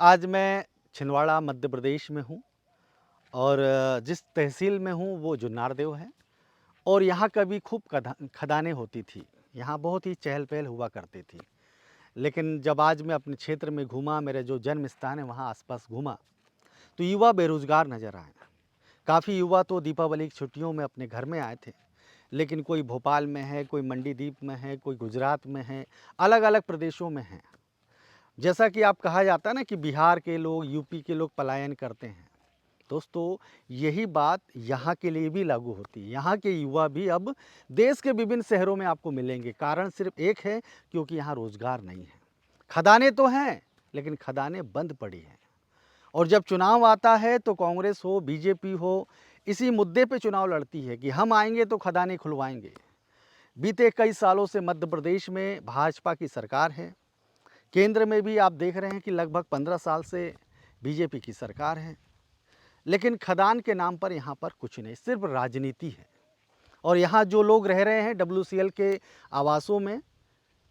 आज मैं छिंदवाड़ा मध्य प्रदेश में हूँ और जिस तहसील में हूँ वो जुन्नारदेव है और यहाँ कभी खूब खदानें होती थी। यहाँ बहुत ही चहल-पहल हुआ करती थी। लेकिन जब आज मैं अपने क्षेत्र में घूमा, मेरा जो जन्म स्थान है वहाँ आस-पास घूमा, तो युवा बेरोज़गार नज़र आए। काफ़ी युवा तो दीपावली की छुट्टियों में अपने घर में आए थे, लेकिन कोई भोपाल में है, कोई मंडीदीप में है, कोई गुजरात में है, अलग-अलग प्रदेशों में हैं। जैसा कि आप कहा जाता है ना कि बिहार के लोग, यूपी के लोग पलायन करते हैं। दोस्तों, यही बात यहाँ के लिए भी लागू होती है। यहाँ के युवा भी अब देश के विभिन्न शहरों में आपको मिलेंगे। कारण सिर्फ़ एक है, क्योंकि यहाँ रोज़गार नहीं है। खदानें तो हैं, लेकिन खदानें बंद पड़ी हैं। और जब चुनाव आता है तो कांग्रेस हो, बीजेपी हो, इसी मुद्दे पे चुनाव लड़ती है कि हम आएँगे तो खदानें खुलवाएँगे। बीते कई सालों से मध्य प्रदेश में भाजपा की सरकार है। केंद्र में भी आप देख रहे हैं कि लगभग 15 साल से बीजेपी की सरकार है। लेकिन खदान के नाम पर यहाँ पर कुछ नहीं, सिर्फ राजनीति है। और यहाँ जो लोग रह रहे हैं डब्ल्यूसीएल के आवासों में,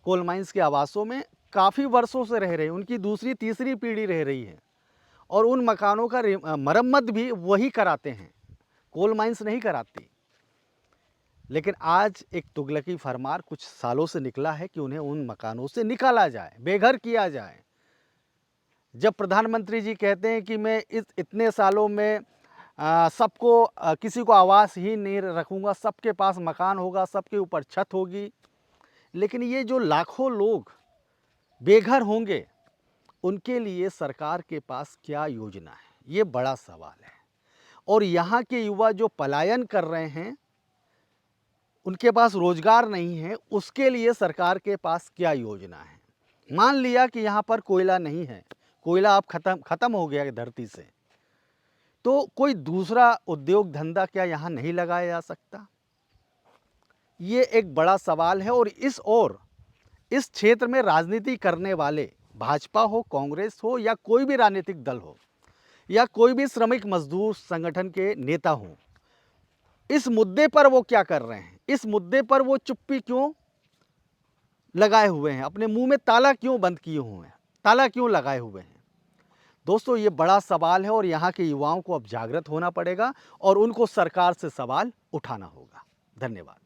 कोल माइंस के आवासों में, काफ़ी वर्षों से रह रहे हैं। उनकी दूसरी तीसरी पीढ़ी रह रही है और उन मकानों का मरम्मत भी वही कराते हैं, कोल माइंस नहीं कराती। लेकिन आज एक तुगलकी फरमान कुछ सालों से निकला है कि उन्हें उन मकानों से निकाला जाए, बेघर किया जाए। जब प्रधानमंत्री जी कहते हैं कि मैं इस इतने सालों में सबको किसी को आवास ही नहीं रखूँगा, सबके पास मकान होगा, सबके ऊपर छत होगी। लेकिन ये जो लाखों लोग बेघर होंगे, उनके लिए सरकार के पास क्या योजना है? ये बड़ा सवाल है। और यहाँ के युवा जो पलायन कर रहे हैं, उनके पास रोज़गार नहीं है, उसके लिए सरकार के पास क्या योजना है? मान लिया कि यहाँ पर कोयला नहीं है, कोयला अब ख़त्म हो गया है धरती से, तो कोई दूसरा उद्योग धंधा क्या यहाँ नहीं लगाया जा सकता? ये एक बड़ा सवाल है और इस क्षेत्र में राजनीति करने वाले, भाजपा हो, कांग्रेस हो या कोई भी राजनीतिक दल हो या कोई भी श्रमिक मजदूर संगठन के नेता हों, इस मुद्दे पर वो क्या कर रहे हैं? इस मुद्दे पर वो चुप्पी क्यों लगाए हुए हैं? अपने मुँह में ताला क्यों बंद किए हुए हैं? ताला क्यों लगाए हुए हैं? दोस्तों, ये बड़ा सवाल है और यहाँ के युवाओं को अब जागृत होना पड़ेगा और उनको सरकार से सवाल उठाना होगा। धन्यवाद।